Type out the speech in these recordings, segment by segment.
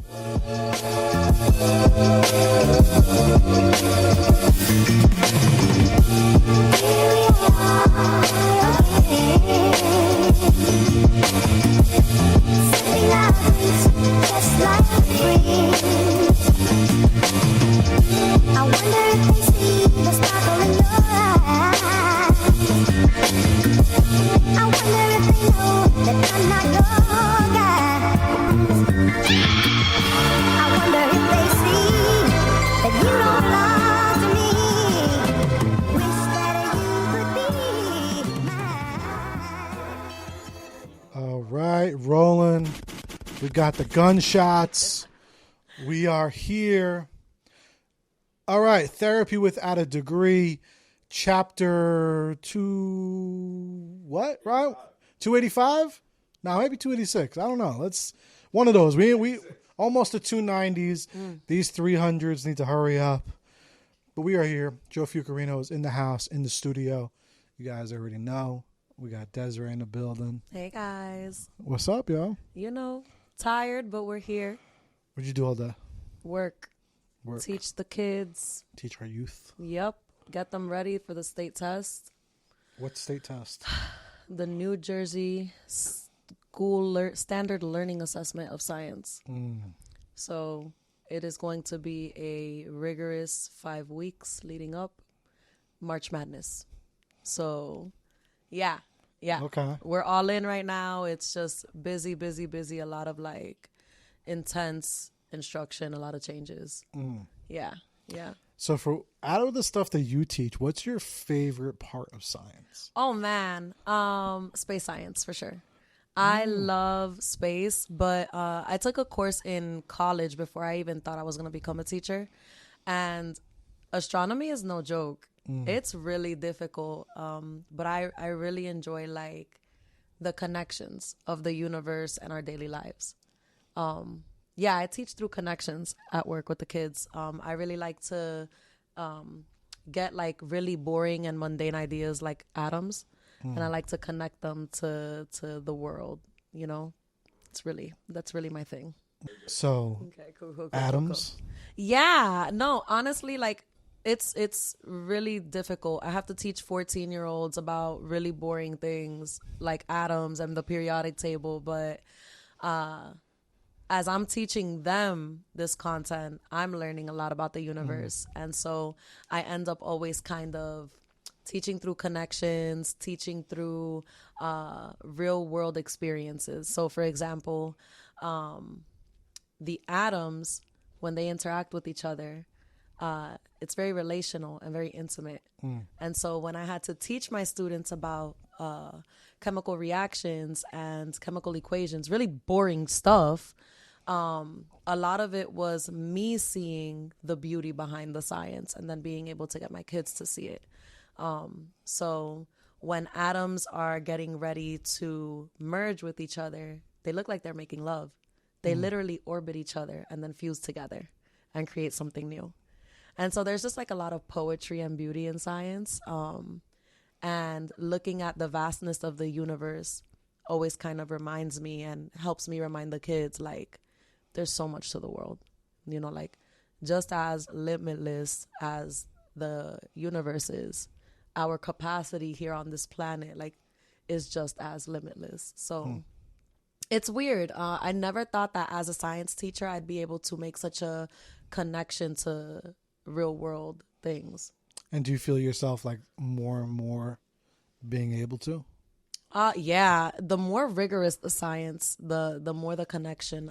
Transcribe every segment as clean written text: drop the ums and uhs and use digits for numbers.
All right, rolling. We got the gunshots. We are here. All right, Therapy Without a Degree, chapter 2, what, right? 285? No, maybe 286. I don't know. Let's one of those. We almost to 290s. These 300s need to hurry up. But we are here. Joe Fucarino is in the house, in the studio. You guys already know. We got Dessiree in the building. Hey, guys. What's up, yo? You know, tired, but we're here. What'd you do all day? Work. Teach the kids. Teach our youth. Yep. Get them ready for the state test. What state test? The New Jersey School Standard Learning Assessment of Science. So it is going to be a rigorous 5 weeks leading up. March Madness. So, yeah. Okay. We're all in right now. It's just busy. A lot of like intense instruction, a lot of changes. Yeah. So for out of the stuff that you teach, what's your favorite part of science? Oh man, space science for sure. I love space, but I took a course in college before I even thought I was going to become a teacher, and astronomy is no joke. It's really difficult, but I really enjoy like the connections of the universe and our daily lives. Yeah, I teach through connections at work with the kids. I really like to get like really boring and mundane ideas like atoms, and I like to connect them to the world. You know, that's really my thing. So, Okay, cool. atoms. Yeah, no, honestly, like it's really difficult. I have to teach 14-year-olds about really boring things like atoms and the periodic table, but as I'm teaching them this content, I'm learning a lot about the universe. And so I end up always kind of teaching through connections, teaching through real world experiences. So for example, the atoms, when they interact with each other, it's very relational and very intimate. And so when I had to teach my students about chemical reactions and chemical equations, really boring stuff, a lot of it was me seeing the beauty behind the science and then being able to get my kids to see it. So when atoms are getting ready to merge with each other, they look like they're making love. They literally orbit each other and then fuse together and create something new. And so there's just like a lot of poetry and beauty in science. And looking at the vastness of the universe always kind of reminds me and helps me remind the kids, like, there's so much to the world, you know, like just as limitless as the universe is, our capacity here on this planet, like, is just as limitless. So it's weird. I never thought that as a science teacher, I'd be able to make such a connection to real world things. And do you feel yourself like more and more being able to? Yeah, the more rigorous the science, the more the connection.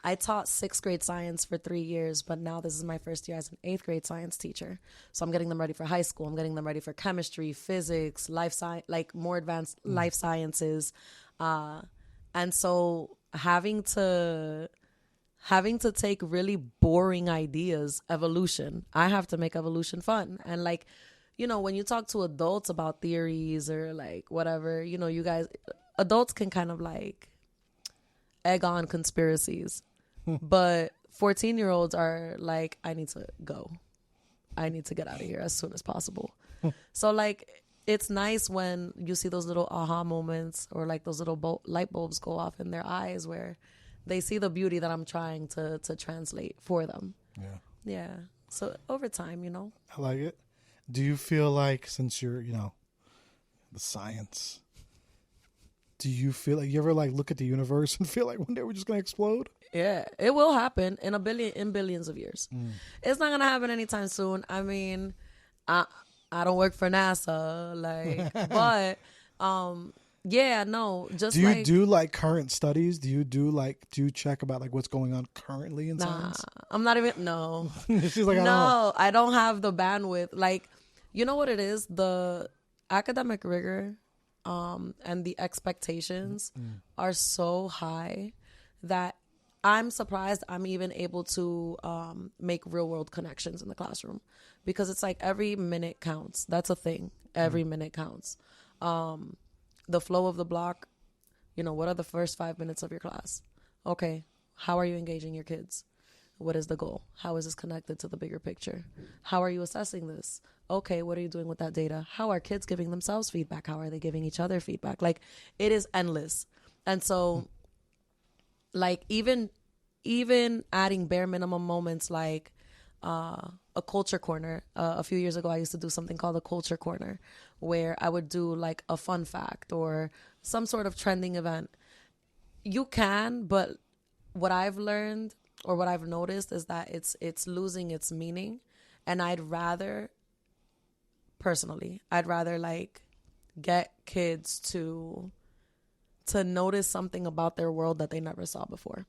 I taught 6th grade science for 3 years, but now this is my first year as an 8th grade science teacher. So I'm getting them ready for high school. I'm getting them ready for chemistry, physics, life science, like more advanced life sciences. And so having to take really boring ideas, evolution, I have to make evolution fun. And like, you know, when you talk to adults about theories or like whatever, you know, you guys, adults can kind of like egg on conspiracies. But 14-year-olds are like, I need to go. I need to get out of here as soon as possible. So like, it's nice when you see those little aha moments or like those little light bulbs go off in their eyes where they see the beauty that I'm trying to translate for them. Yeah. Yeah. So over time, I like it. Do you feel like, since you're, the science, do you feel like you ever like look at the universe and feel like one day we're just going to explode? Yeah, it will happen in billions of years. It's not going to happen anytime soon. I mean, I don't work for NASA, but yeah, no, just do you do like current studies? Do you check about like what's going on currently in science? I'm not even, no. She's like, I don't have the bandwidth. Like, you know what it is? The academic rigor and the expectations are so high that I'm surprised I'm even able to make real world connections in the classroom, because it's like every minute counts. That's a thing. Every minute counts. The flow of the block, what are the first 5 minutes of your class? Okay. How are you engaging your kids? What is the goal? How is this connected to the bigger picture? How are you assessing this? Okay, what are you doing with that data? How are kids giving themselves feedback? How are they giving each other feedback? Like, it is endless. And so, like, even adding bare minimum moments like a culture corner. A few years ago, I used to do something called a culture corner, where I would do like a fun fact or some sort of trending event. You can, but what I've learned or what I've noticed is that it's losing its meaning. And I'd rather like get kids to notice something about their world that they never saw before.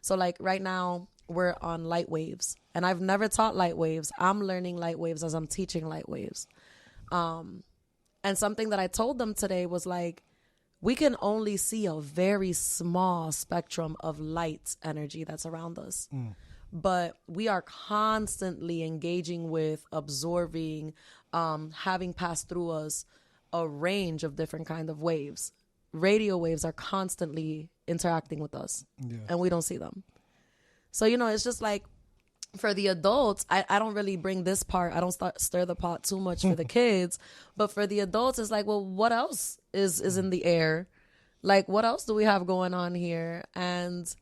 So like right now we're on light waves, and I've never taught light waves. I'm learning light waves as I'm teaching light waves. And something that I told them today was like, we can only see a very small spectrum of light energy that's around us. But we are constantly engaging with, absorbing, having passed through us a range of different kind of waves. Radio waves are constantly interacting with us, and we don't see them. So, it's just like, for the adults, I don't really bring this part. I don't stir the pot too much for the kids. But for the adults, it's like, well, what else is in the air? Like, what else do we have going on here? And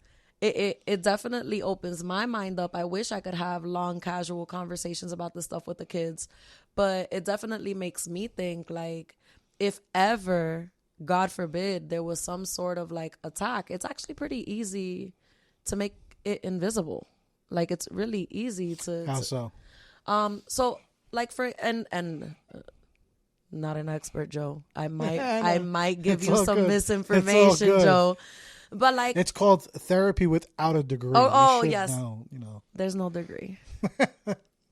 it definitely opens my mind up. I wish I could have long, casual conversations about this stuff with the kids. But it definitely makes me think, like, if ever, God forbid, there was some sort of, like, attack, it's actually pretty easy to make it invisible. Like, it's really easy to... How so? So, like, not an expert, Joe. I might give you some good. misinformation, Joe. But, like... It's called therapy without a degree. Oh, yes. Know, There's no degree.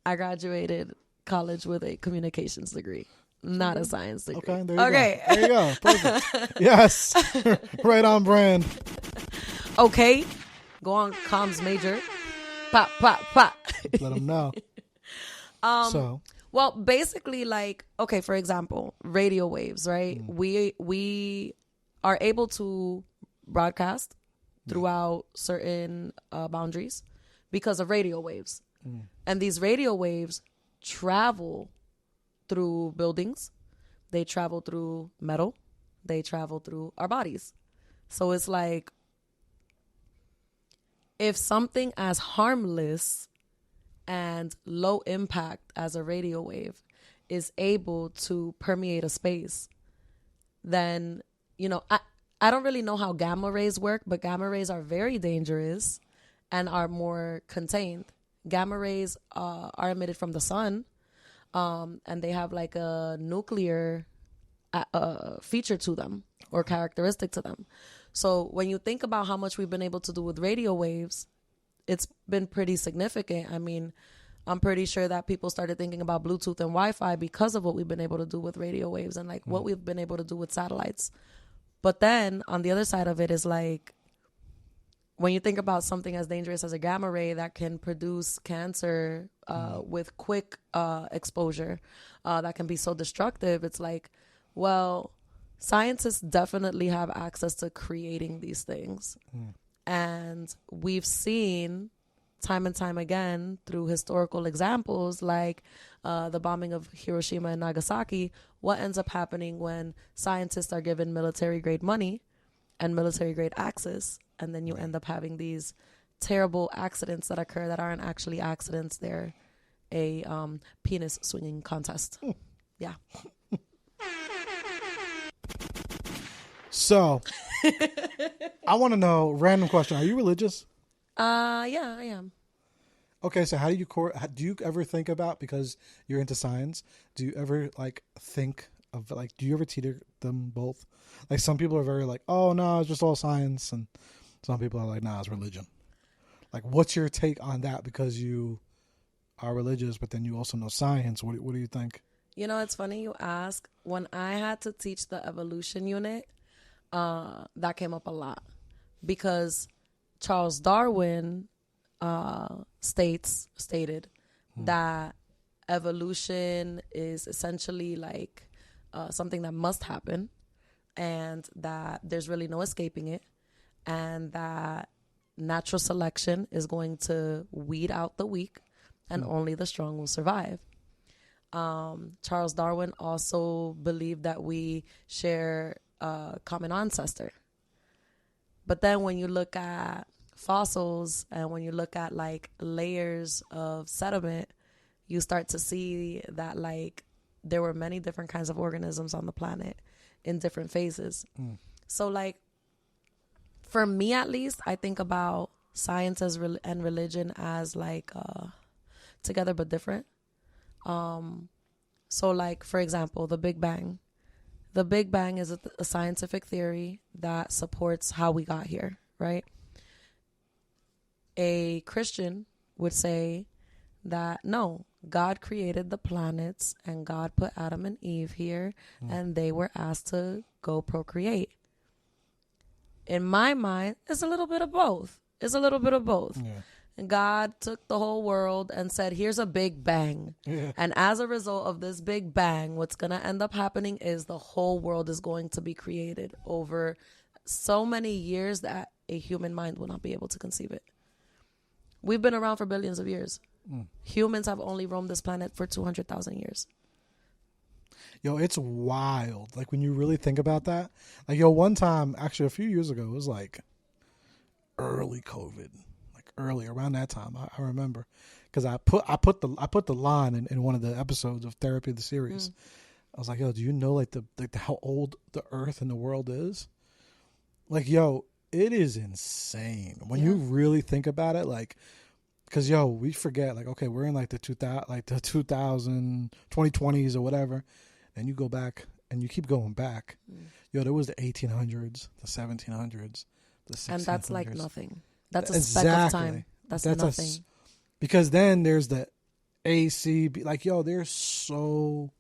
I graduated college with a communications degree, not a science degree. Okay, there you go. Perfect. Yes. Right on brand. Okay. Go on, comms major. Pop, pop, pop. Let them know. Well, basically, like, okay, for example, radio waves, right? We are able to broadcast throughout certain boundaries because of radio waves. And these radio waves travel through buildings. They travel through metal. They travel through our bodies. So it's like, if something as harmless and low impact as a radio wave is able to permeate a space, then, I don't really know how gamma rays work, but gamma rays are very dangerous and are more contained. Gamma rays are emitted from the sun, and they have like a nuclear feature to them or characteristic to them. So when you think about how much we've been able to do with radio waves, it's been pretty significant. I mean, I'm pretty sure that people started thinking about Bluetooth and Wi-Fi because of what we've been able to do with radio waves and like what we've been able to do with satellites. But then on the other side of it is like, when you think about something as dangerous as a gamma ray that can produce cancer with quick exposure, that can be so destructive, it's like, well, scientists definitely have access to creating these things. And we've seen time and time again through historical examples like the bombing of Hiroshima and Nagasaki, what ends up happening when scientists are given military grade money and military grade access and then you end up having these terrible accidents that occur that aren't actually accidents. They're a penis swinging contest. Yeah. So, I want to know, random question. Are you religious? Yeah, I am. Okay, so how do you ever think about, because you're into science, do you ever like think of like, do you ever teeter them both? Like some people are very like, oh no, it's just all science, and some people are like, nah, it's religion. Like, what's your take on that? Because you are religious, but then you also know science. What do you think? You know, it's funny you ask. When I had to teach the evolution unit, that came up a lot because Charles Darwin stated that evolution is essentially like something that must happen, and that there's really no escaping it, and that natural selection is going to weed out the weak, and only the strong will survive. Charles Darwin also believed that we share a common ancestor. But then when you look at fossils and when you look at like layers of sediment, you start to see that like there were many different kinds of organisms on the planet in different phases. So like for me at least, I think about science as and religion as like together but different. So like, for example, the Big Bang. The Big Bang is a scientific theory that supports how we got here, right? A Christian would say that no, God created the planets and God put Adam and Eve here and they were asked to go procreate. In my mind, it's a little bit of both. Yeah. God took the whole world and said, here's a big bang. Yeah. And as a result of this big bang, what's going to end up happening is the whole world is going to be created over so many years that a human mind will not be able to conceive it. We've been around for billions of years. Humans have only roamed this planet for 200,000 years. Yo, it's wild. Like when you really think about that. Like, yo, one time, actually a few years ago, it was like early COVID. Early around that time, I remember, because I put the line in one of the episodes of Therapy of the series. I was like, yo, do you know like how old the Earth and the world is? Like, yo, it is insane when you really think about it. Like, because yo, we forget like, okay, we're in like the 2020s or whatever, and you go back and you keep going back. Yo, there was the 1800s, the 1700s, the 1600s, and that's like nothing. That's a speck of time. That's nothing. Because then there's the AC. Like, yo, there's so...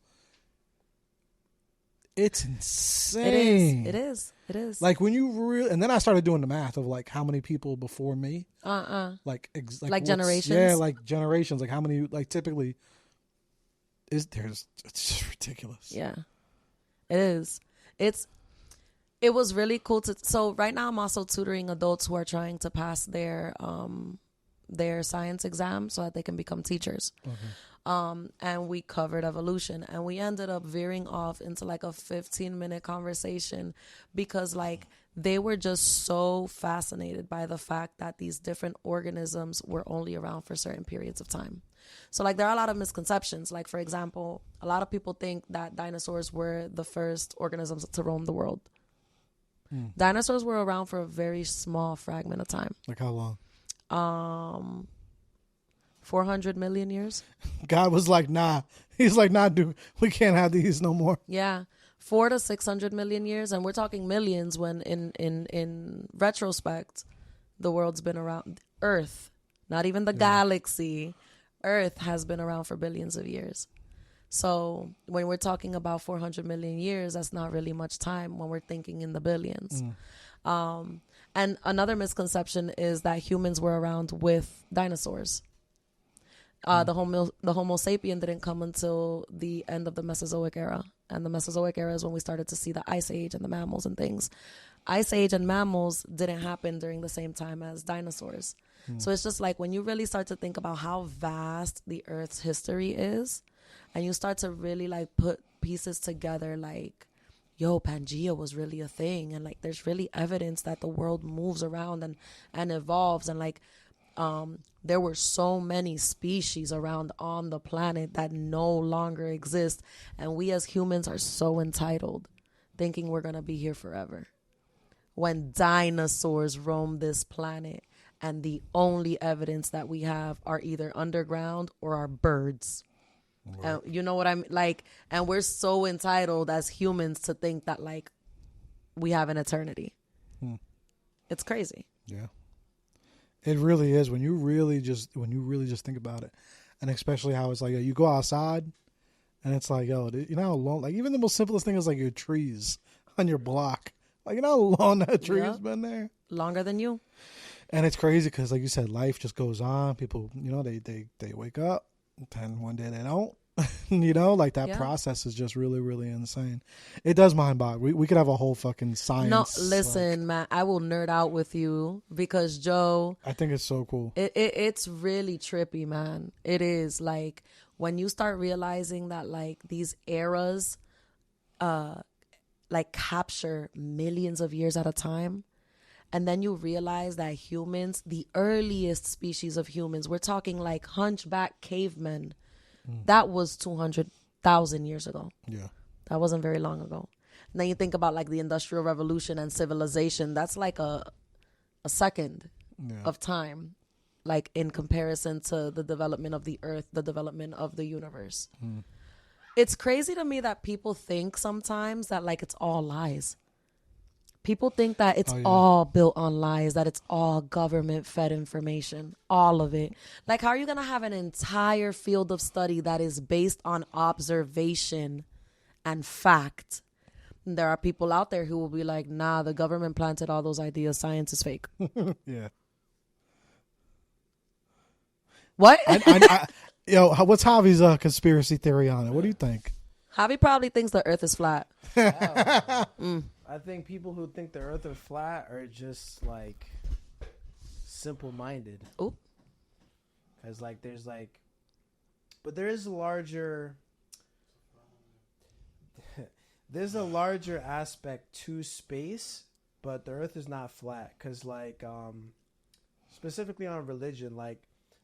It's insane. It is. Like, when you really... And then I started doing the math of, like, how many people before me. Like generations? Yeah, like generations. Like, how many... Like, typically... It's just ridiculous. Yeah. It is. It was really cool so right now I'm also tutoring adults who are trying to pass their science exam so that they can become teachers. And we covered evolution, and we ended up veering off into like a 15-minute conversation because like they were just so fascinated by the fact that these different organisms were only around for certain periods of time. So like there are a lot of misconceptions. Like, for example, a lot of people think that dinosaurs were the first organisms to roam the world. Dinosaurs were around for a very small fragment of time. Like how long? 400 million years. God was like, nah. He's like, nah, dude, we can't have these no more. Yeah. 400 to 600 million years. And we're talking millions when in retrospect, the world's been around. Earth, not even the galaxy. Earth has been around for billions of years. So when we're talking about 400 million years, that's not really much time when we're thinking in the billions. And another misconception is that humans were around with dinosaurs. The Homo sapien didn't come until the end of the Mesozoic era. And the Mesozoic era is when we started to see the Ice Age and the mammals and things. Ice Age and mammals didn't happen during the same time as dinosaurs. So it's just like when you really start to think about how vast the Earth's history is, and you start to really like put pieces together, like yo, Pangea was really a thing, and like there's really evidence that the world moves around and evolves, and like there were so many species around on the planet that no longer exist, and we as humans are so entitled, thinking we're gonna be here forever, when dinosaurs roamed this planet, and the only evidence that we have are either underground or are birds. Right. You know what I'm like, and we're so entitled as humans to think that like we have an eternity. It's crazy. Yeah, it really is when you really just think about it, and especially how it's like you go outside, and it's like, yo, you know how long, like even the most simplest thing is like your trees on your block, like you know how long that tree has been there, longer than you. And it's crazy because, like you said, life just goes on. People, you know, they wake up, and one day they don't. You know, like that process is just really, really insane. It does mind boggle. We could have a whole fucking science. No, listen, man, I will nerd out with you because Joe, I think it's so cool. It's really trippy, man. It is like when you start realizing that like these eras, like capture millions of years at a time. And then you realize that humans, the earliest species of humans, we're talking like hunchback cavemen. That was 200,000 years ago. Yeah. That wasn't very long ago. And then you think about like the Industrial Revolution and civilization. That's like a second of time, like in comparison to the development of the earth, the development of the universe. It's crazy to me that people think sometimes that like it's all lies. People think that it's all built on lies, that it's all government-fed information, all of it. Like, how are you going to have an entire field of study that is based on observation and fact? And there are people out there who will be like, nah, the government planted all those ideas. Science is fake. Yeah. What? Yo, what's Javi's conspiracy theory on it? What do you think? Javi probably thinks the earth is flat. I think people who think the earth is flat are just like simple-minded. Oh, because like there's like, but there is a larger. There's a larger aspect to space, but the earth is not flat. Because like, specifically on religion, like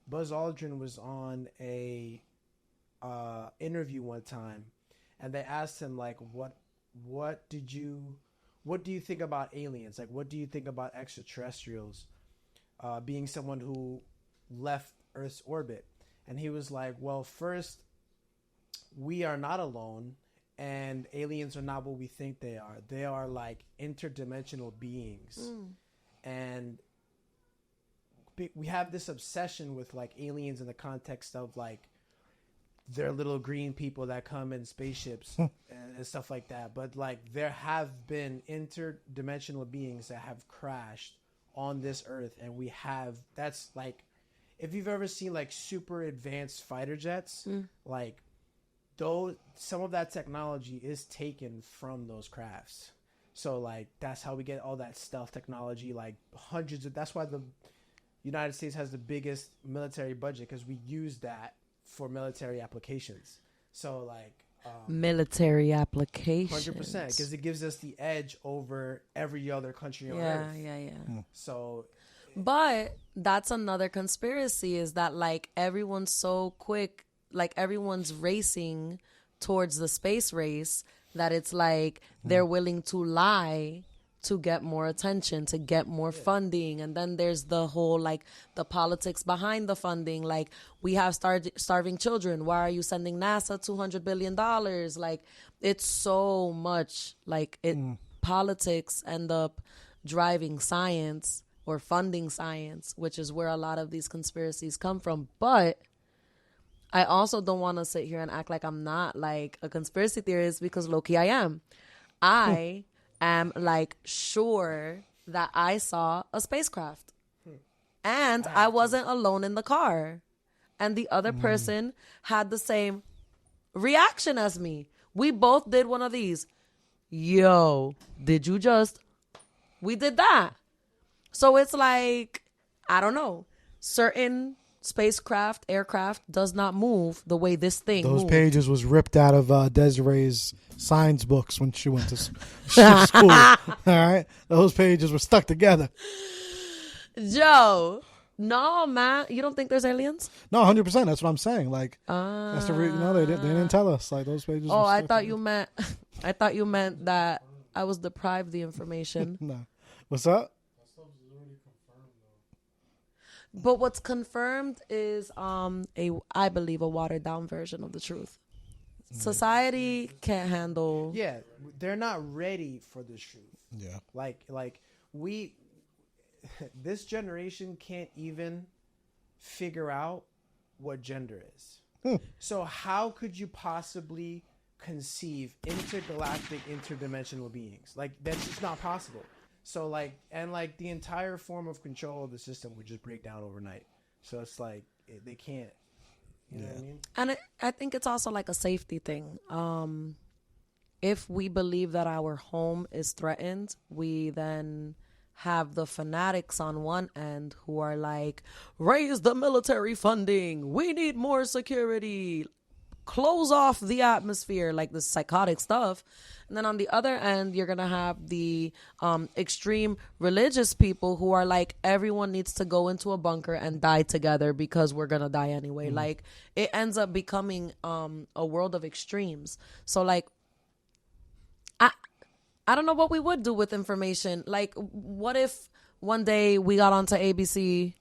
Buzz Aldrin was on a interview one time, and they asked him like, what do you think about aliens? Like, what do you think about extraterrestrials? Being someone who left Earth's orbit. And he was like, well, first, we are not alone, and aliens are not what we think they are. They are like interdimensional beings. And we have this obsession with like aliens in the context of like they're little green people that come in spaceships and stuff like that. But like there have been interdimensional beings that have crashed on this earth, and we have, that's like, if you've ever seen like super advanced fighter jets, like those, some of that technology is taken from those crafts. So like that's how we get all that stealth technology, like that's why the United States has the biggest military budget, because we use that for military applications. So like military applications, 100%, because it gives us the edge over every other country on earth. So but that's another conspiracy, is that like everyone's so quick, like everyone's racing towards the space race, that it's like they're willing to lie to get more attention, to get more funding. And then there's the whole, like, the politics behind the funding. Like, we have starving children. Why are you sending NASA $200 billion? Like, it's so much. Like, politics end up driving science or funding science, which is where a lot of these conspiracies come from. But I also don't want to sit here and act like I'm not, like, a conspiracy theorist, because low-key I am. I am like sure that I saw a spacecraft, and I wasn't alone in the car, and the other person had the same reaction as me. We both did one of these. Yo, did you just? We did that. So it's like, I don't know, certain spacecraft, aircraft does not move the way this thing Those moved. pages was ripped out of Desiree's science books when she went to school. All right, those pages were stuck together. Joe, no, man, you don't think there's aliens? No, 100%. That's what I'm saying. Like, that's the they didn't tell us. Like, those pages. Oh, were I stuck thought together. you meant, I thought you meant that I was deprived the information. No. What's up? But what's confirmed is I believe a watered down version of the truth. Society can't handle. Yeah, they're not ready for this truth. Yeah. Like we, this generation can't even figure out what gender is. So how could you possibly conceive intergalactic, interdimensional beings? Like, that's just not possible. So like the entire form of control of the system would just break down overnight. So it's like they can't. You know what I mean? And I think it's also like a safety thing. If we believe that our home is threatened, we then have the fanatics on one end who are like, raise the military funding. We need more security. Close off the atmosphere, like this psychotic stuff. And then on the other end, you're going to have the extreme religious people who are like, everyone needs to go into a bunker and die together because we're going to die anyway. Like, it ends up becoming a world of extremes. So like, I don't know what we would do with information. Like, what if one day we got onto ABC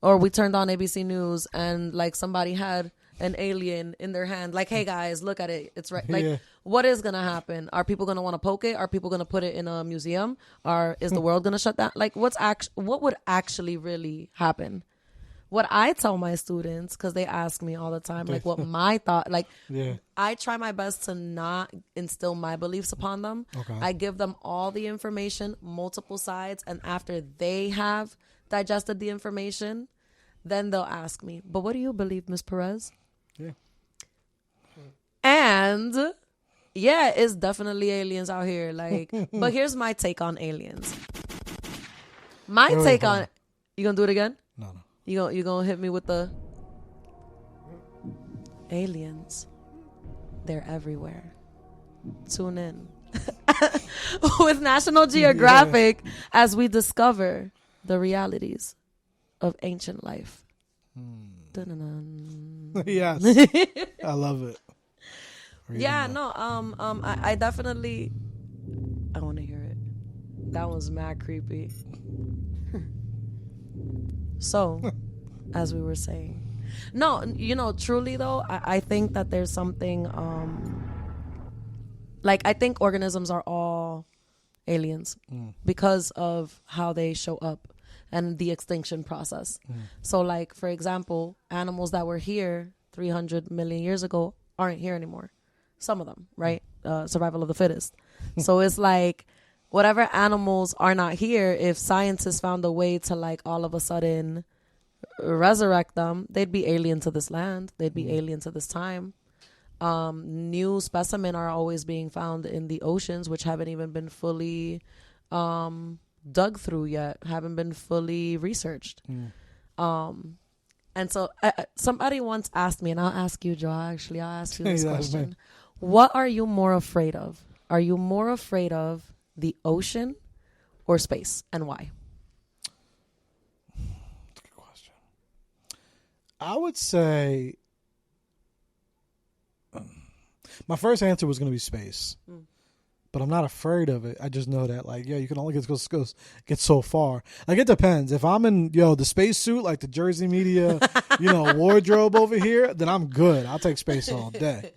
or we turned on ABC News and like somebody had an alien in their hand, like, hey guys, look at it, it's right. Like, what is gonna happen? Are people gonna want to poke it? Are people gonna put it in a museum? Or is the world gonna shut down? Like, what would actually really happen? What I tell my students, because they ask me all the time, like, what my thought, like, I try my best to not instill my beliefs upon them. I give them all the information, multiple sides, and after they have digested the information, then they'll ask me, but what do you believe, Ms. Perez? Yeah. And yeah, it's definitely aliens out here. Like, but here's my take on aliens. My take on, you gonna do it again? No. You gonna hit me with the aliens? They're everywhere. Tune in with National Geographic as we discover the realities of ancient life. Dun-dun-dun. Yes. I love it. Yeah, no, I definitely, I want to hear it. That was mad creepy. So, as we were saying, no, you know, truly though, I think that there's something, like, I think organisms are all aliens because of how they show up and the extinction process. So, like, for example, animals that were here 300 million years ago aren't here anymore. Some of them, right? Survival of the fittest. So it's like, whatever animals are not here, if scientists found a way to, like, all of a sudden resurrect them, they'd be alien to this land. They'd be alien to this time. New specimens are always being found in the oceans, which haven't even been fully dug through yet, haven't been fully researched. And so somebody once asked me, and I'll ask you, Joe, actually, I'll ask you this question. What are you more afraid of? Are you more afraid of the ocean or space, and why? That's a good question. I would say my first answer was going to be space. But I'm not afraid of it. I just know that, like, you can only get so far. Like, it depends. If I'm in, the spacesuit, like the Jersey Media, wardrobe over here, then I'm good. I'll take space all day.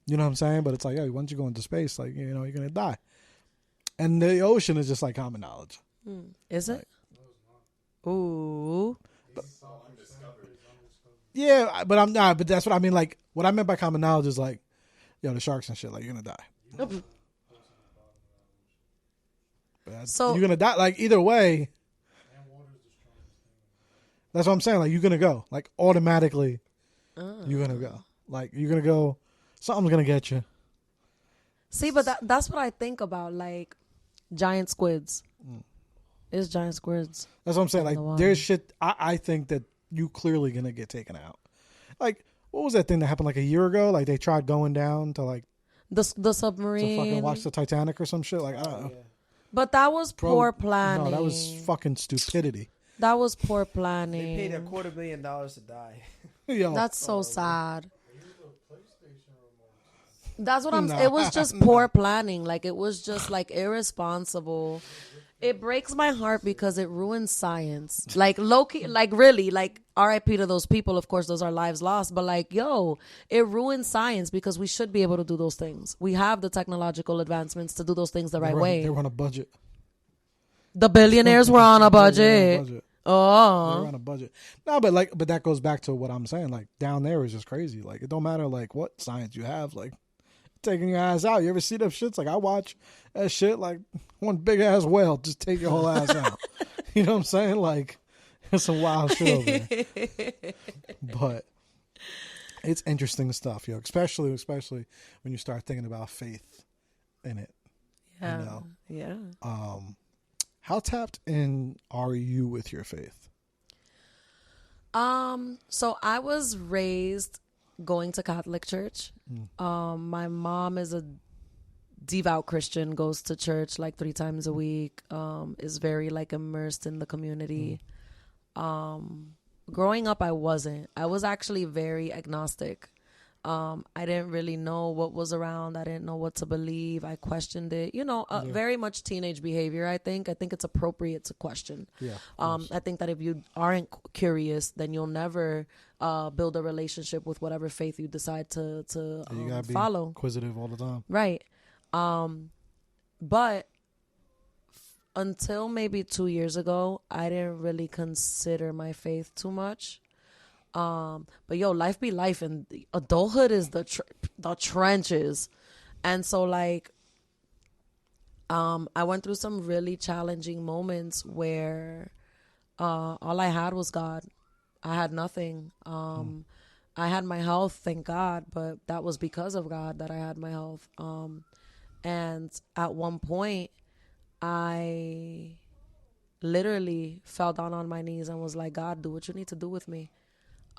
You know what I'm saying? But it's like, once you go into space, like, you're going to die. And the ocean is just like common knowledge. Is it? Ooh. Yeah, but I'm not. But that's what I mean. Like, what I meant by common knowledge is like, the sharks and shit, like, you're going to die. So you're gonna die. Like, either way, that's what I'm saying. Like, you're gonna go. Like, automatically, you're gonna go. Like, you're gonna go. Something's gonna get you. See, but that's what I think about. Like, giant squids. It's giant squids. That's what I'm saying. Like, there's shit. I think that you clearly gonna get taken out. Like, what was that thing that happened like a year ago? Like they tried going down to like the to submarine. fucking watch the Titanic or some shit. Like, I don't know. Yeah. But that was poor planning. No, that was fucking stupidity. That was poor They planning. paid $250 million to die. Yo, That's so sad. That's what Nah. it was just poor planning. Like it was just like irresponsible. It breaks my heart because it ruins science. Like low-key, like really, like RIP to those people. Of course, those are lives lost. But like, yo, it ruins science because we should be able to do those things. We have the technological advancements to do those things the right way. They were on a budget. The billionaires were on a budget. They were Oh, on a budget. No, but that goes back to what I'm saying. Like down there is just crazy. Like it don't matter like what science you have. Like taking your ass out. You ever see them shits? Like I watch that shit. Like one big ass whale just take your whole ass out. You know what I'm saying? Like it's some wild shit over there. But it's interesting stuff, yo. Especially when you start thinking about faith in it. yeah, You know? yeah. How tapped in are you with your faith? So I was raised going to Catholic church. My mom is a devout Christian, goes to church like 3 times a week, is very like immersed in the community. Growing up, I wasn't. I was actually very agnostic. I didn't really know what was around. I didn't know what to believe. I questioned it. You know, very much teenage behavior, I think. I think it's appropriate to question. Yeah. I think that if you aren't curious, then you'll never build a relationship with whatever faith you decide to You gotta be follow. inquisitive all the time. Right. But until maybe 2 years ago, I didn't really consider my faith too much. But yo, life be life, and adulthood is the trenches. And so like, I went through some really challenging moments where, all I had was God. I had nothing. I had my health, thank God, but that was because of God that I had my health. And at one point I literally fell down on my knees and was like, God, do what you need to do with me.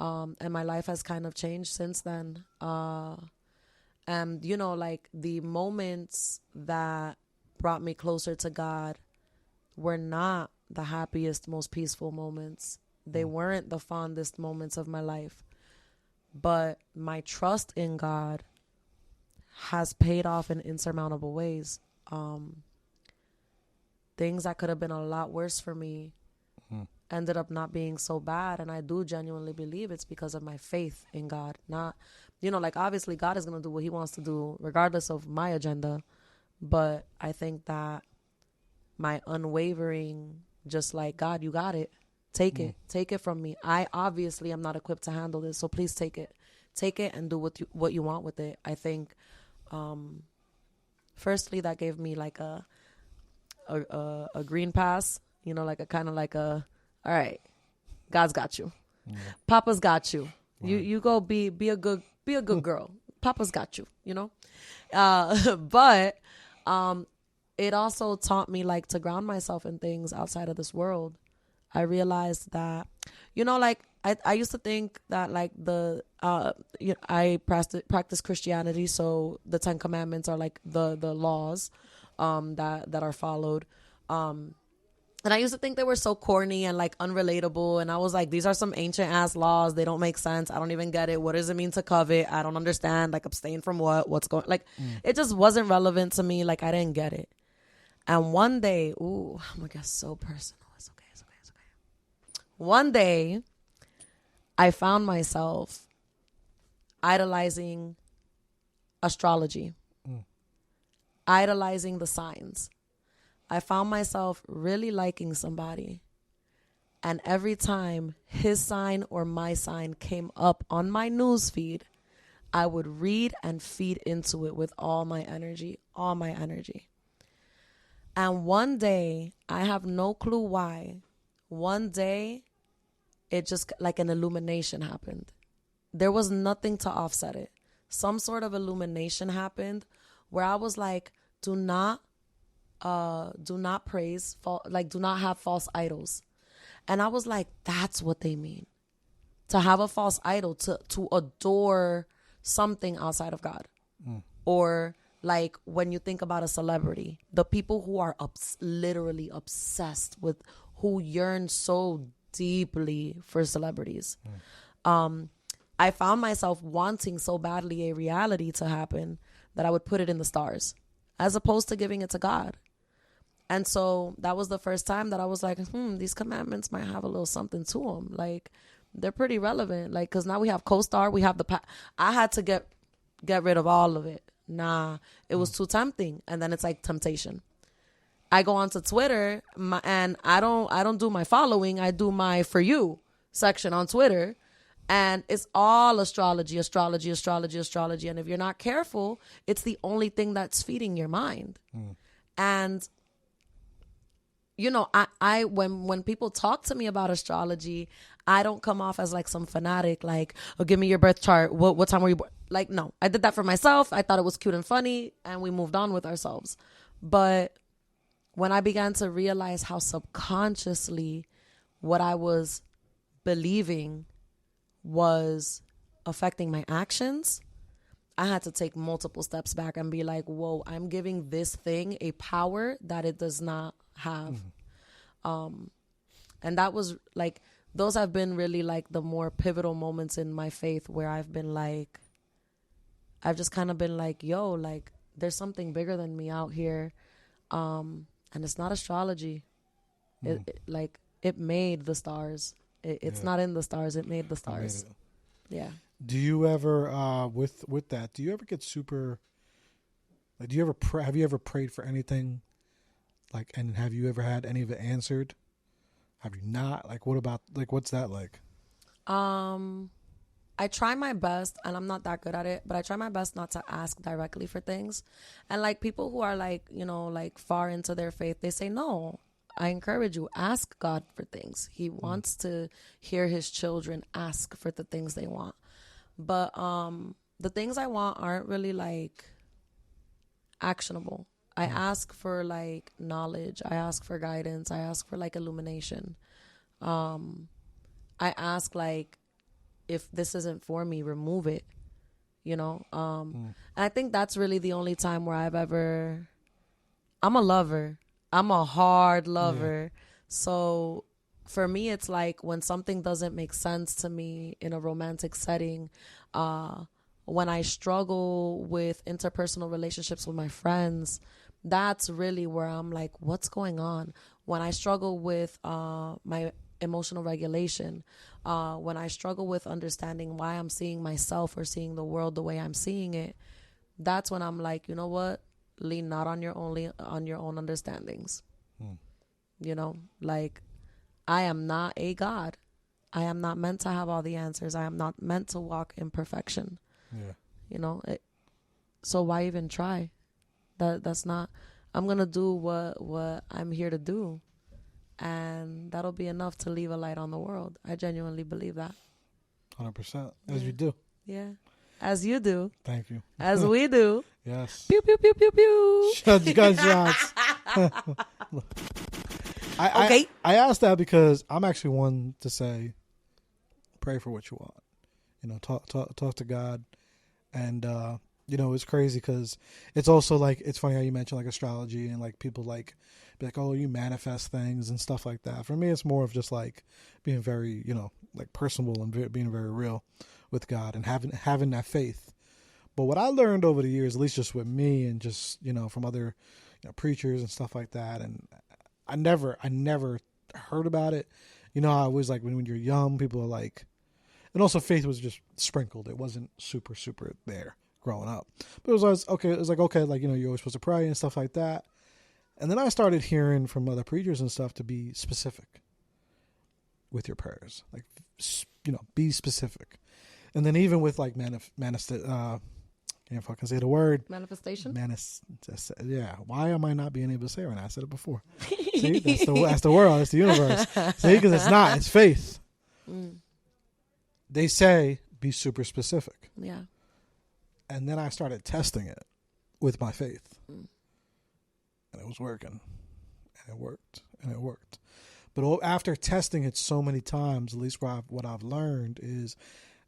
And my life has kind of changed since then. And, you know, like the moments that brought me closer to God were not the happiest, most peaceful moments. They weren't the fondest moments of my life. But my trust in God has paid off in insurmountable ways. Things that could have been a lot worse for me ended up not being so bad, and I do genuinely believe it's because of my faith in God. Not, you know, like obviously God is going to do what he wants to do regardless of my agenda, but I think that my unwavering, just like, God, you got it, take it from me. I obviously am not equipped to handle this, so please take it and do what you want with it. I think firstly that gave me like a green pass, you know, like a kind of like a, all right, God's got you. Yeah. Papa's got you. Right. You go be a good girl. Papa's got you, you know? But it also taught me like to ground myself in things outside of this world. I realized that, you know, like I used to think that like I practice Christianity, so the 10 Commandments are like the laws that are followed. And I used to think they were so corny and like unrelatable. And I was like, these are some ancient ass laws. They don't make sense. I don't even get it. What does it mean to covet? I don't understand. Like abstain from what's going, like it just wasn't relevant to me. Like I didn't get it. And one day, ooh, I'm gonna get so personal. It's okay. One day I found myself idolizing astrology, idolizing the signs. I found myself really liking somebody, and every time his sign or my sign came up on my news feed, I would read and feed into it with all my energy. And one day, I have no clue why, one day it just like an illumination happened. There was nothing to offset it. Some sort of illumination happened where I was like, do not praise, do not have false idols. And I was like, that's what they mean. to have a false idol, to adore something outside of God. Or like when you think about a celebrity, the people who are literally obsessed with, who yearn so deeply for celebrities. I found myself wanting so badly a reality to happen that I would put it in the stars as opposed to giving it to God. And so that was the first time that I was like, these commandments might have a little something to them. Like, they're pretty relevant. Like, because now we have co-star, we have I had to get rid of all of it. Nah, it was too tempting. And then it's like temptation. I go onto Twitter and I don't do my following. I do my for you section on Twitter. And it's all astrology. And if you're not careful, it's the only thing that's feeding your mind. And, you know, I when people talk to me about astrology, I don't come off as like some fanatic, like, oh, give me your birth chart. What time were you born? Like, no, I did that for myself. I thought it was cute and funny, and we moved on with ourselves. But when I began to realize how subconsciously what I was believing was affecting my actions, I had to take multiple steps back and be like, whoa, I'm giving this thing a power that it does not have. And that was like, those have been really like the more pivotal moments in my faith where I've been like, I've just kind of been like, yo, like there's something bigger than me out here. And it's not astrology. It made the stars. It's not in the stars. It made the stars. Yeah. Do you ever, with that, do you ever get super, like, do you ever have you ever prayed for anything? Like, and have you ever had any of it answered? Have you not? Like, what about, like, what's that like? I try my best, and I'm not that good at it, but I try my best not to ask directly for things. And like people who are like, you know, like far into their faith, they say, no, I encourage you, ask God for things. He wants to hear his children ask for the things they want. But the things I want aren't really like actionable. I ask for like knowledge. I ask for guidance. I ask for like illumination. I ask like, if this isn't for me, remove it, you know? And I think that's really the only time where I'm a lover. I'm a hard lover. Yeah. So for me, it's like when something doesn't make sense to me in a romantic setting, when I struggle with interpersonal relationships with my friends, that's really where I'm like, what's going on? When I struggle with my emotional regulation, when I struggle with understanding why I'm seeing myself or seeing the world the way I'm seeing it, that's when I'm like, you know what? Lean not on your own understandings. You know, like, I am not a God. I am not meant to have all the answers. I am not meant to walk in perfection. Yeah. You know, so why even try? That's not. I'm gonna do what I'm here to do, and that'll be enough to leave a light on the world. I genuinely believe that. 100%, as you do. Yeah, as you do. Thank you. As we do. Yes. Pew pew pew pew pew. Gunshots. Okay. I asked that because I'm actually one to say, pray for what you want. You know, talk to God, and you know, it's crazy because it's also like, it's funny how you mentioned like astrology and like people like be like, oh, you manifest things and stuff like that. For me, it's more of just like being very, you know, like personable and being very real with God and having that faith. But what I learned over the years, at least just with me and just, you know, from other, you know, preachers and stuff like that, and I never heard about it. You know, I was like, when you're young, people are like, and also faith was just sprinkled. It wasn't super there growing up. But it was always, okay, it was like, okay, like, you know, you're always supposed to pray and stuff like that. And then I started hearing from other preachers and stuff to be specific with your prayers. Like, you know, be specific. And then even with like can't fucking say the word. Manifestation? Yeah. Why am I not being able to say it right now? I said it before. See, that's the world. That's the universe. See, because it's not. It's faith. They say be super specific. Yeah. And then I started testing it with my faith. And it was working. And it worked. But after testing it so many times, at least what I've learned is,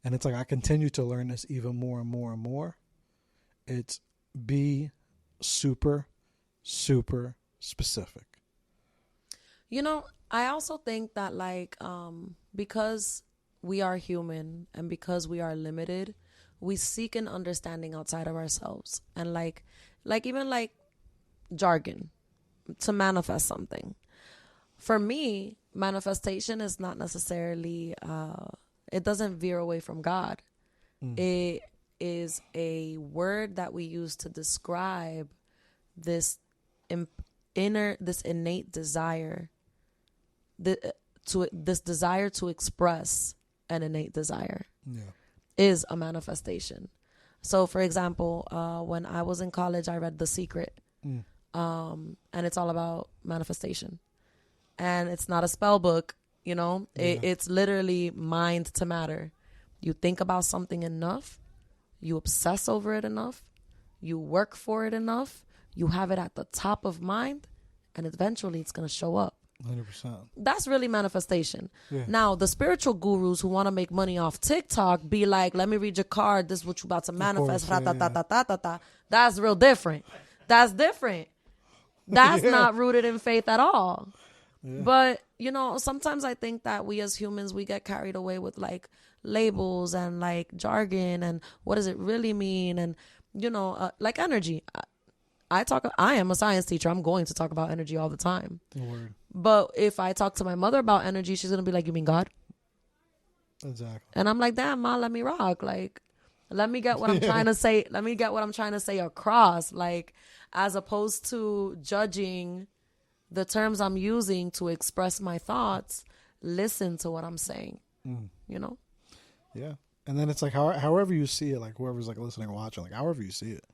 and it's like I continue to learn this even more and more and more, it's be super, super specific. You know, I also think that like because we are human and because we are limited, we seek an understanding outside of ourselves. And like even like jargon to manifest something. For me, manifestation is not necessarily, it doesn't veer away from God. It is a word that we use to describe this this innate desire, this desire to express an innate desire is a manifestation. So, for example, when I was in college, I read The Secret, and it's all about manifestation. And it's not a spell book, you know. It's literally mind to matter. You think about something enough, you obsess over it enough, you work for it enough, you have it at the top of mind, and eventually it's going to show up. 100%. That's really manifestation. Now, the spiritual gurus who want to make money off TikTok be like, let me read your card. This is what you about to manifest. That's real different. That's different. That's not rooted in faith at all. But, you know, sometimes I think that we as humans, we get carried away with like labels and like jargon and what does it really mean? And, you know, like energy. I am a science teacher. I'm going to talk about energy all the time. Word. But if I talk to my mother about energy, she's going to be like, you mean God? Exactly. And I'm like, damn, Ma, let me rock. Like, let me get what I'm trying to say. Let me get what I'm trying to say across. Like, as opposed to judging the terms I'm using to express my thoughts, listen to what I'm saying, you know? Yeah. And then it's like, however you see it, like whoever's like listening or watching, like however you see it.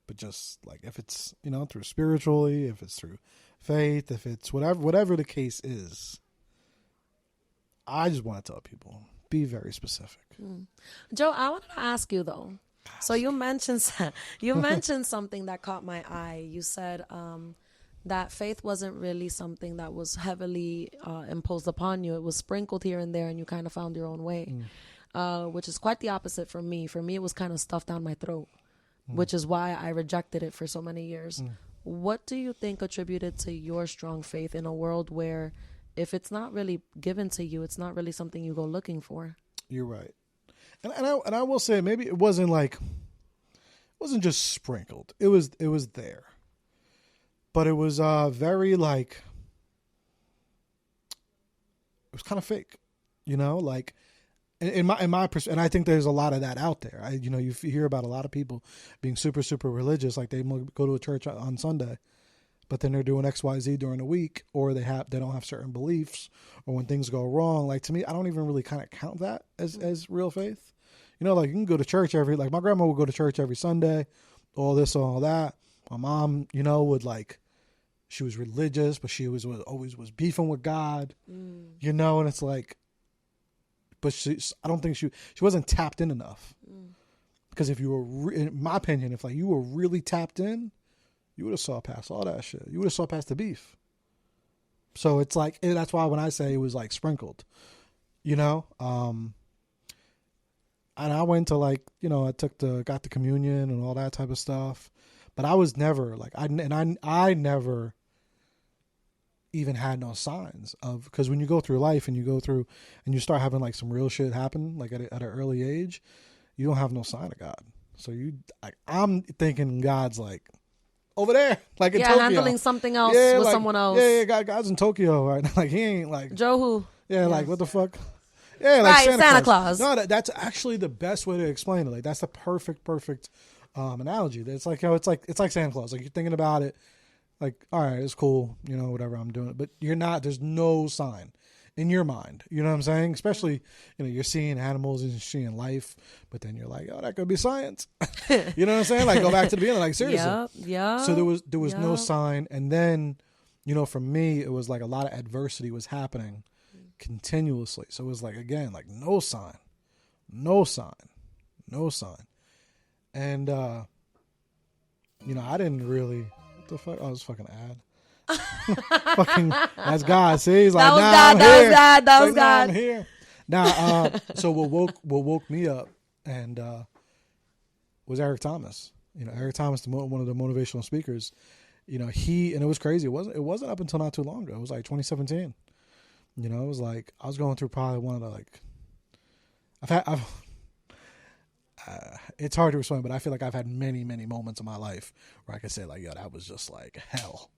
But just like if it's, you know, through spiritually, if it's through faith, if it's whatever the case is, I just want to tell people, be very specific. Joe, I wanted to ask you though. So you mentioned something that caught my eye. You said that faith wasn't really something that was heavily imposed upon you. It was sprinkled here and there, and you kind of found your own way, which is quite the opposite for me. For me, it was kind of stuffed down my throat, which is why I rejected it for so many years. What do you think attributed to your strong faith in a world where if it's not really given to you, it's not really something you go looking for? You're right. And I will say, maybe it wasn't just sprinkled. It was there. But it was very like, it was kind of fake, you know, like in my and I think there's a lot of that out there. You hear about a lot of people being super, super religious, like they go to a church on Sunday, but then they're doing XYZ during the week, or they don't have certain beliefs, or when things go wrong. Like, to me, I don't even really kind of count that as real faith. You know, like you can go to church like my grandma would go to church every Sunday, all this, all that. My mom, you know, would like, she was religious, but she always was beefing with God, you know, and it's like, but I don't think she wasn't tapped in enough. Because if you were, in my opinion, if like you were really tapped in, you would have saw past all that shit. You would have saw past the beef. So it's like, that's why when I say it was like sprinkled, you know, and I went to like, you know, got the communion and all that type of stuff, but I was never like, I never even had no signs of, because when you go through life and you start having like some real shit happen, like at an early age, you don't have no sign of God. So I'm thinking God's like over there, like in Tokyo, handling something else with like, someone else. God's in Tokyo, right? Like he ain't like Joe who? Like what the fuck? Yeah, like right, Santa Claus. No, that's actually the best way to explain it. Like that's the perfect analogy. It's like, you know, it's like Santa Claus. Like you're thinking about it, like, all right, it's cool, you know, whatever, I'm doing it. But there's no sign in your mind. You know what I'm saying? Especially, you know, you're seeing animals and you're seeing life, but then you're like, oh, that could be science. You know what I'm saying? Like, go back to the beginning, like, seriously. Yeah. So there was no sign. And then, you know, for me, it was like a lot of adversity was happening continuously. So it was like, again, like no sign. And, you know, I didn't really, what the fuck? Oh, it was fucking ad. Fucking, that's God. See, he's like, That was nah, God. I'm That here. was God. That It's was like, nah, God. I'm here. Now, so what woke me up and was Eric Thomas. You know, Eric Thomas, one of the motivational speakers. You know, and it was crazy. It wasn't up until not too long ago. It was like 2017. You know, it was like I was going through probably one of the it's hard to explain, but I feel like I've had many, many moments in my life where I could say like, yo, that was just like hell,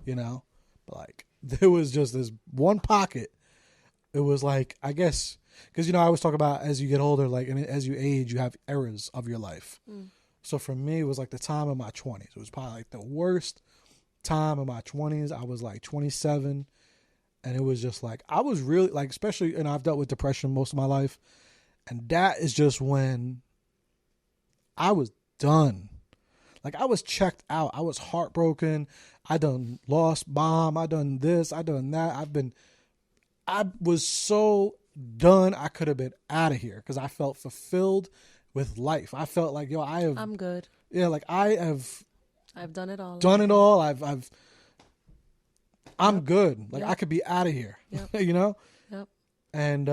you know? But like, there was just this one pocket. It was like, I guess, because, you know, I always talk about as you get older, like, and as you age, you have eras of your life. So for me, it was like the time of my 20s. It was probably like the worst time of my 20s. I was like 27. And it was just like, I was really like, especially, and I've dealt with depression most of my life. And that is just when I was done. Like I was checked out. I was heartbroken. I done lost bomb. I done this. I done that. I was so done. I could have been out of here because I felt fulfilled with life. I felt like, yo, I'm good. Yeah. Like I've done it all. Done it all. I'm good. Like Yep. I could be out of here, Yep. you know? Yep. And,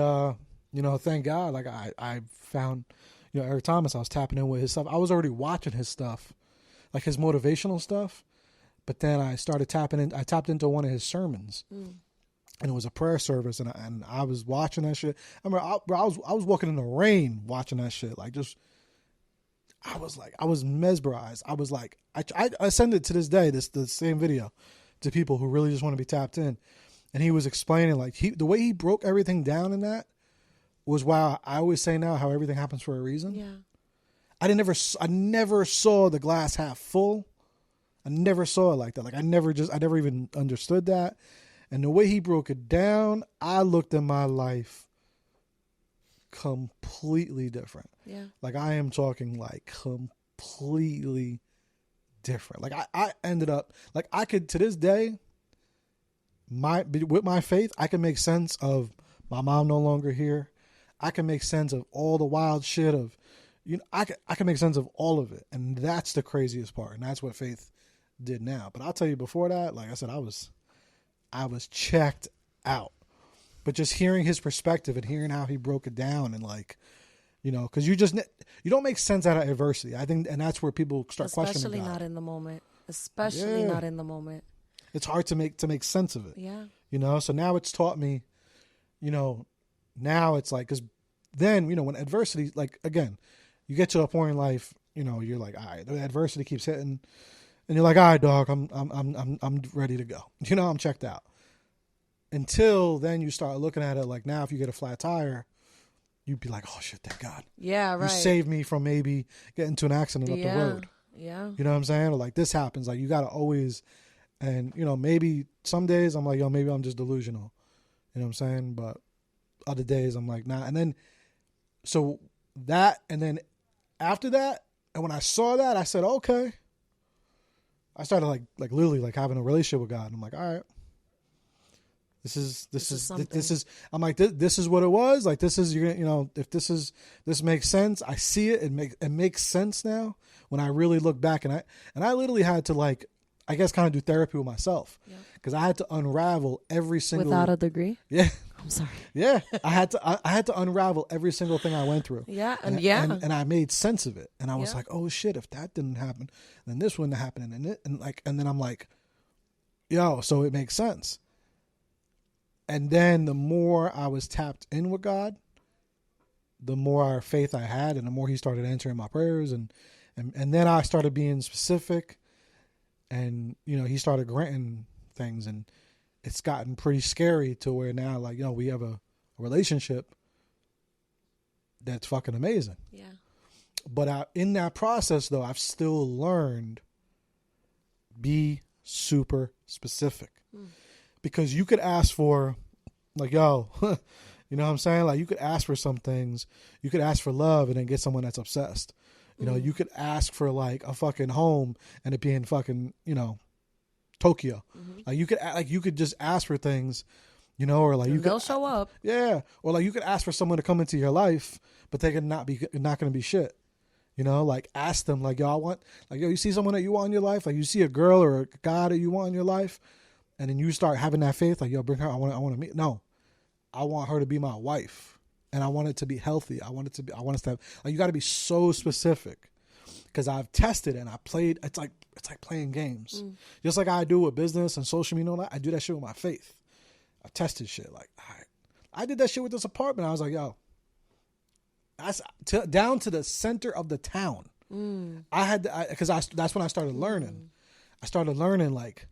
you know, thank God, like I found, you know, Eric Thomas, I was tapping in with his stuff. I was already watching his stuff, like his motivational stuff. But then I started I tapped into one of his sermons and it was a prayer service. And I was watching that shit. I remember I was walking in the rain watching that shit. Like I was mesmerized. I was like, I send it to this day, the same video to people who really just want to be tapped in. And he was explaining like the way he broke everything down in that was why I always say now how everything happens for a reason. Yeah. I never saw the glass half full. I never saw it like that. Like I never even understood that. And the way he broke it down, I looked at my life completely different. Yeah. Like I am talking like completely different. Like I ended up like I could to this day with my faith I can make sense of my mom no longer here. I can make sense of all the wild shit of, you know, I can make sense of all of it, and that's the craziest part, and that's what faith did now. But I'll tell you, before that, like I said, I was checked out. But just hearing his perspective and hearing how he broke it down and like, you know, because you don't make sense out of adversity. I think, and that's where people start questioning God. Especially not in the moment. Especially not in the moment. It's hard to make sense of it. Yeah. You know, so now it's taught me, you know, now it's like, because then, you know, when adversity, like, again, you get to a point in life, you know, you're like, all right, the adversity keeps hitting, and you're like, all right, dog, I'm ready to go. You know, I'm checked out. Until then, you start looking at it like, now if you get a flat tire, you'd be like, oh shit, thank God. Yeah, right. You saved me from maybe getting into an accident up the road. Yeah. You know what I'm saying? Or like this happens, like you got to always, and you know, maybe some days I'm like, yo, maybe I'm just delusional. You know what I'm saying? But other days I'm like, nah. And then, so that, and then after that, and when I saw that, I said, okay. I started like literally like having a relationship with God. And I'm like, all right, this is, I'm like, this is what it was. Like, this is, you know, if this makes sense. I see it. It makes sense now when I really look back, and I literally had to like, I guess kind of do therapy with myself because I had to unravel every single. Without a degree? Yeah. I'm sorry. Yeah. I had to unravel every single thing I went through. Yeah. And I made sense of it. And I was like, oh shit, if that didn't happen, then this wouldn't happen. And then I'm like, yo, so it makes sense. And then the more I was tapped in with God, the more faith I had, and the more he started answering my prayers, and then I started being specific, and you know, he started granting things, and it's gotten pretty scary to where now, like, you know, we have a relationship that's fucking amazing. Yeah. But in that process, though, I've still learned be super specific. Because you could ask for, like, yo, you know what I'm saying? Like, you could ask for some things. You could ask for love and then get someone that's obsessed. You know, you could ask for, like, a fucking home and it being fucking, you know, Tokyo. Like, you could just ask for things, you know, or like they'll show up. Yeah. Or like you could ask for someone to come into your life, but they could not going to be shit. You know, like ask them, like, yo, I want, like, yo, you see someone that you want in your life? Like, you see a girl or a guy that you want in your life? and then you start having that faith, like, yo, bring her. I want to meet. No, I want her to be my wife, and I want it to be healthy. I want us to have. Like, you got to be so specific, because I've tested and I played. It's like playing games, just like I do with business and social media. And all that, I do that shit with my faith. I tested shit. Like, I did that shit with this apartment. I was like, yo, that's down to the center of the town. I had because that's when I started learning. I started learning, like,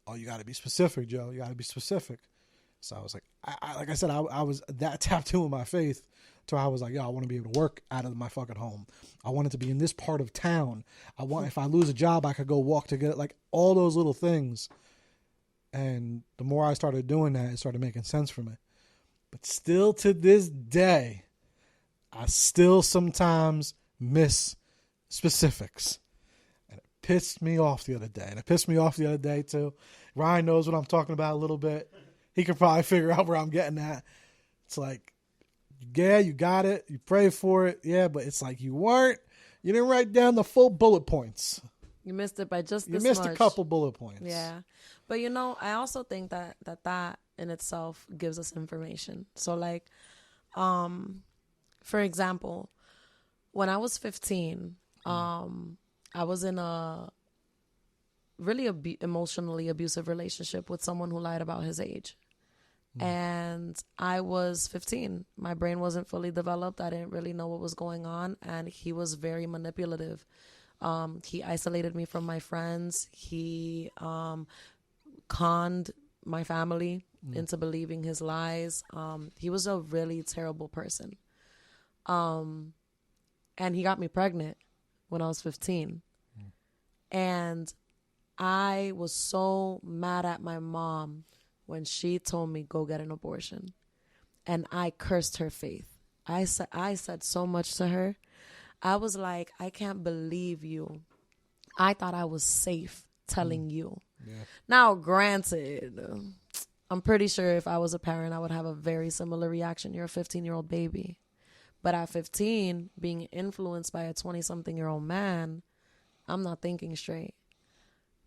oh, you got to be specific, Joe. You got to be specific. So I was like, like I said, I was that tapped in with my faith, to I was like, yo, I want to be able to work out of my fucking home. I want it to be in this part of town. If I lose a job, I could go walk to get it. Like, all those little things. And the more I started doing that, it started making sense for me. But still to this day, I still sometimes miss specifics. And it pissed me off the other day. And it pissed me off the other day too. Ryan knows what I'm talking about a little bit. He could probably figure out where I'm getting at. It's like, yeah, you got it. You pray for it. Yeah, but it's like you didn't write down the full bullet points. You missed it by just this much. You missed a couple bullet points. Yeah. But, I also think that in itself gives us information. So, like, for example, when I was 15, I was in a really emotionally abusive relationship with someone who lied about his age. And I was 15. My brain wasn't fully developed. I didn't really know what was going on. And he was very manipulative. He isolated me from my friends. He conned my family into believing his lies. He was a really terrible person. And he got me pregnant when I was 15. And I was so mad at my mom when she told me go get an abortion. And I cursed her faith. I said so much to her. I was like, I can't believe you. I thought I was safe telling you. Yeah. Now, granted, I'm pretty sure if I was a parent, I would have a very similar reaction. You're a 15-year-old baby. But at 15, being influenced by a 20-something-year-old man, I'm not thinking straight.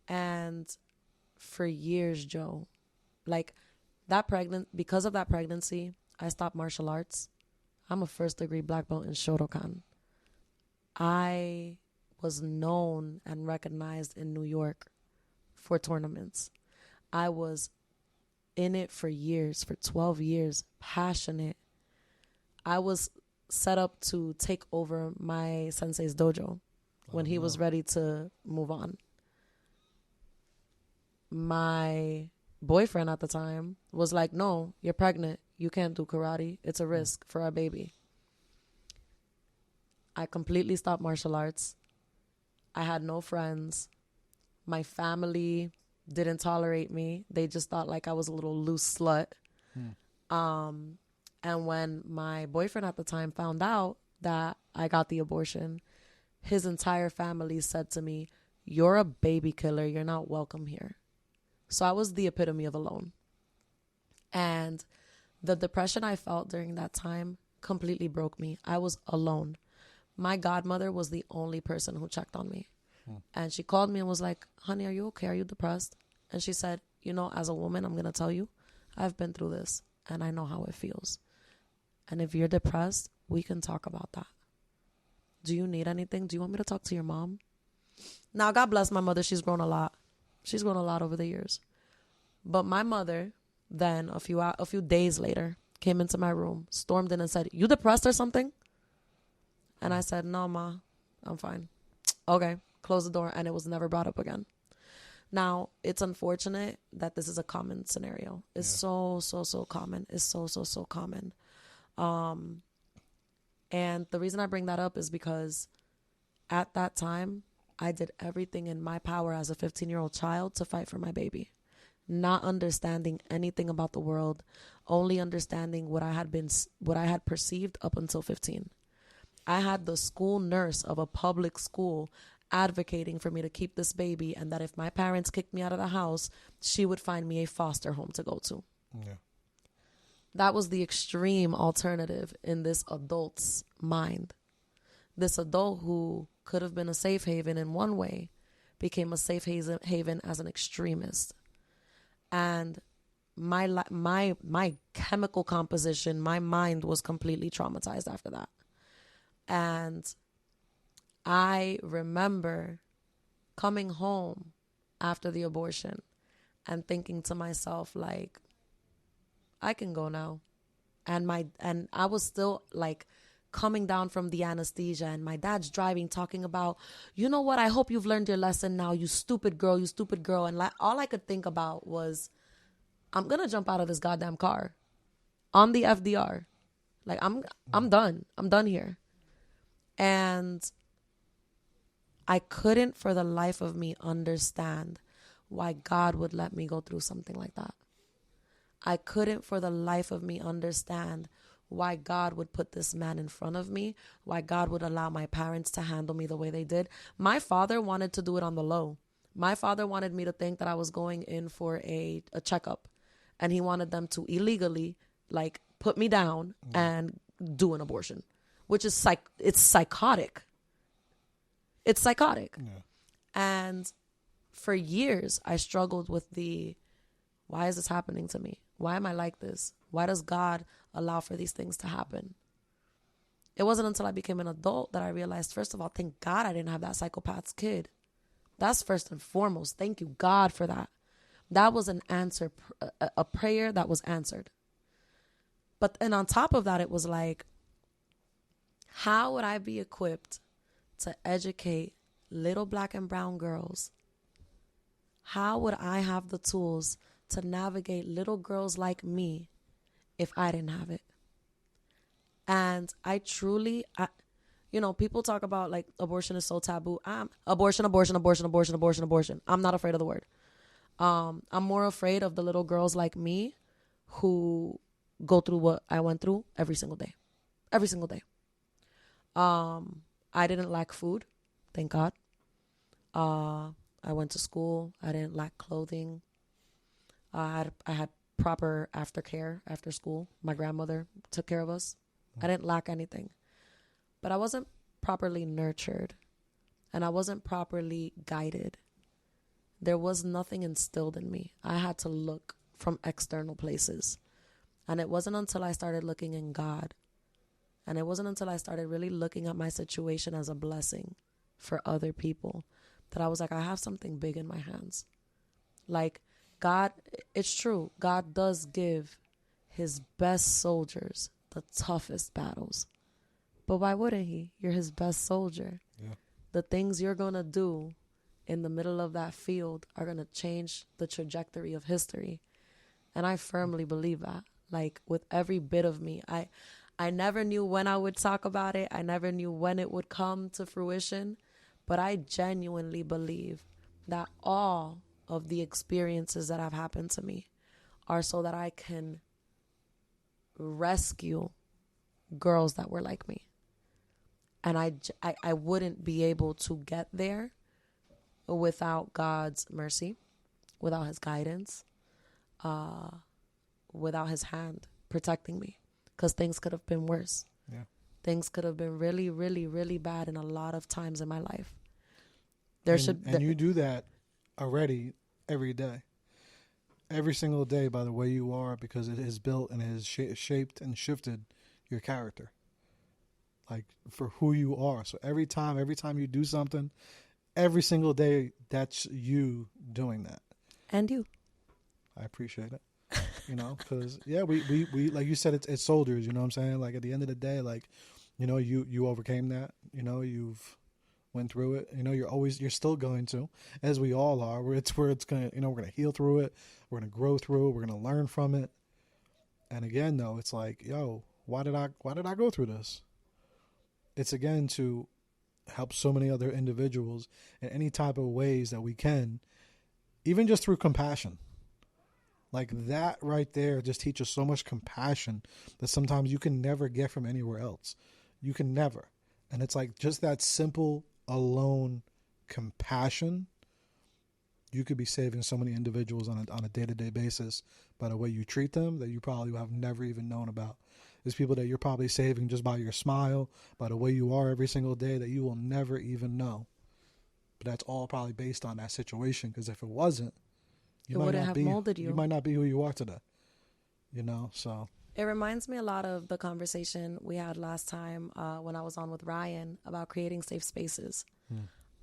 And for years, Joe, like because of that pregnancy, I stopped martial arts. I'm a first-degree black belt in Shotokan. I was known and recognized in New York for tournaments. I was in it for years, for 12 years, passionate. I was set up to take over my sensei's dojo when he was ready to move on. My boyfriend at the time was like, no, you're pregnant. You can't do karate. It's a risk for our baby. I completely stopped martial arts. I had no friends. My family didn't tolerate me. They just thought like I was a little loose slut. And when my boyfriend at the time found out that I got the abortion, his entire family said to me, you're a baby killer. You're not welcome here. So I was the epitome of alone. And the depression I felt during that time completely broke me. I was alone. My godmother was the only person who checked on me. And she called me and was like, honey, are you okay? Are you depressed? And she said, as a woman, I'm going to tell you, I've been through this and I know how it feels. And if you're depressed, we can talk about that. Do you need anything? Do you want me to talk to your mom? Now, God bless my mother. She's grown a lot. She's grown a lot over the years. But my mother then, a few days later, came into my room, stormed in and said, you depressed or something? And I said, no, Ma, I'm fine. Okay, close the door. And it was never brought up again. Now, it's unfortunate that this is a common scenario. It's so common. It's so common. And the reason I bring that up is because at that time, I did everything in my power as a 15-year-old child to fight for my baby. Not understanding anything about the world, only understanding what I had perceived up until 15. I had the school nurse of a public school advocating for me to keep this baby, and that if my parents kicked me out of the house, she would find me a foster home to go to. Yeah. That was the extreme alternative in this adult's mind. This adult who could have been a safe haven in one way became a safe haven as an extremist. And my chemical composition, my mind was completely traumatized after that. And I remember coming home after the abortion and thinking to myself, like, I can go now. And I was still like coming down from the anesthesia, and my dad's driving, talking about, you know what, I hope you've learned your lesson now, you stupid girl, you stupid girl. And like, all I could think about was, I'm gonna jump out of this goddamn car on the FDR. Like, I'm done. I'm done here. And I couldn't for the life of me understand why God would let me go through something like that. I couldn't for the life of me understand why God would put this man in front of me, why God would allow my parents to handle me the way they did. My father wanted to do it on the low. My father wanted me to think that I was going in for a checkup, and he wanted them to illegally, like, put me down and do an abortion, which is it's psychotic. It's psychotic. Yeah. And for years, I struggled with why is this happening to me? Why am I like this? Why does God allow for these things to happen? It wasn't until I became an adult that I realized, first of all, thank God I didn't have that psychopath's kid. That's first and foremost. Thank you, God, for that. That was an answer, a prayer that was answered. And on top of that, it was like, how would I be equipped to educate little black and brown girls? How would I have the tools to navigate little girls like me if I didn't have it? And I truly, people talk about like abortion is so taboo. Abortion. I'm not afraid of the word. I'm more afraid of the little girls like me who go through what I went through every single day. Every single day. I didn't lack food, thank God. I went to school. I didn't lack clothing. I had proper aftercare after school. My grandmother took care of us. I didn't lack anything. But I wasn't properly nurtured, and I wasn't properly guided. There was nothing instilled in me. I had to look from external places. And it wasn't until I started looking in God, and it wasn't until I started really looking at my situation as a blessing for other people, that I was like, I have something big in my hands. Like, God, it's true. God does give his best soldiers the toughest battles. But why wouldn't he? You're his best soldier. Yeah. The things you're going to do in the middle of that field are going to change the trajectory of history. And I firmly believe that. Like, with every bit of me, I never knew when I would talk about it. I never knew when it would come to fruition. But I genuinely believe that all of the experiences that have happened to me are so that I can rescue girls that were like me. And I wouldn't be able to get there without God's mercy, without his guidance, without his hand protecting me. Because things could have been worse. Yeah. Things could have been really, really, really bad in a lot of times in my life. And you do that already every day. Every single day by the way you are, because it has built and it has shaped and shifted your character. Like, for who you are. So every time you do something, every single day, that's you doing that. And you. I appreciate it. Because, yeah, we like you said, it's soldiers, you know what I'm saying? Like, at the end of the day, like, you overcame that, you've went through it, you're still going to, as we all are, where it's going to, we're going to heal through it. We're going to grow through it. We're going to learn from it. And again, though, it's like, why did I go through this? It's again to help so many other individuals in any type of ways that we can, even just through compassion. Like, that right there just teaches so much compassion that sometimes you can never get from anywhere else. You can never. And it's like just that simple, alone compassion. You could be saving so many individuals on a day-to-day basis by the way you treat them that you probably have never even known about. There's people that you're probably saving just by your smile, by the way you are every single day, that you will never even know. But that's all probably based on that situation, because if it wasn't, It wouldn't have molded you. You might not be who you are today. You know, so. It reminds me a lot of the conversation we had last time when I was on with Ryan about creating safe spaces.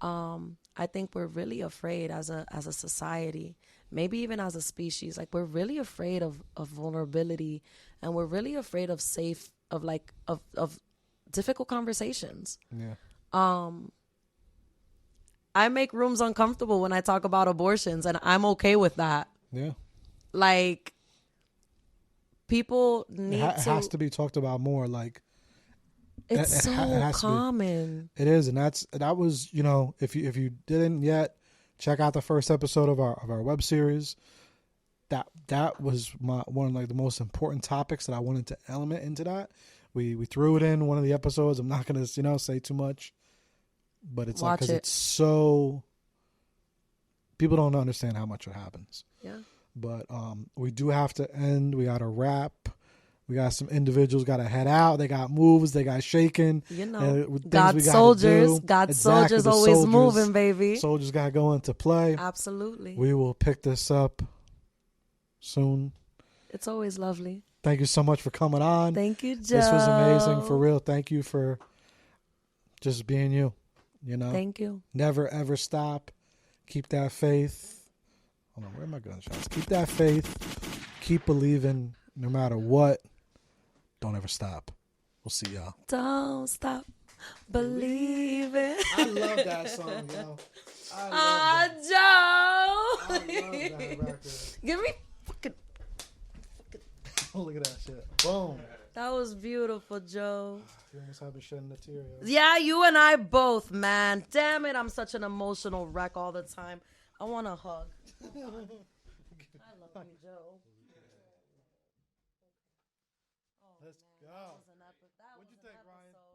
I think we're really afraid as a society, maybe even as a species, like we're really afraid of vulnerability, and we're really afraid of difficult conversations. Yeah. I make rooms uncomfortable when I talk about abortions, and I'm okay with that. Yeah. Like, people need it has to be talked about more. Like, it's so common. It is, and that was, you know, if you didn't yet, check out the first episode of our web series. That was one of like the most important topics that I wanted to element into that. We threw it in one of the episodes. I'm not gonna say too much, but it's like, because it's so, people don't understand how much it happens. Yeah. But we do have to end. We got to wrap. We got some individuals got to head out. They got moves. They got shaken. You know, God soldiers. Always moving, baby. Soldiers got to go into play. Absolutely. We will pick this up soon. It's always lovely. Thank you so much for coming on. Thank you, Joe. This was amazing, for real. Thank you for just being you. You know. Thank you. Never ever stop. Keep that faith. Hold on, where are my gunshots? Keep that faith. Keep believing no matter what. Don't ever stop. We'll see y'all. Don't stop believing. I love that song, yo. Joe. I love that record. Give me fucking. Oh, look at that shit. Boom. That was beautiful, Joe. You almost have me shedding a tear, yo. Yeah, you and I both, man. Damn it, I'm such an emotional wreck all the time. I want a hug. I love you, Joe. Let's go. What'd you think, Ryan?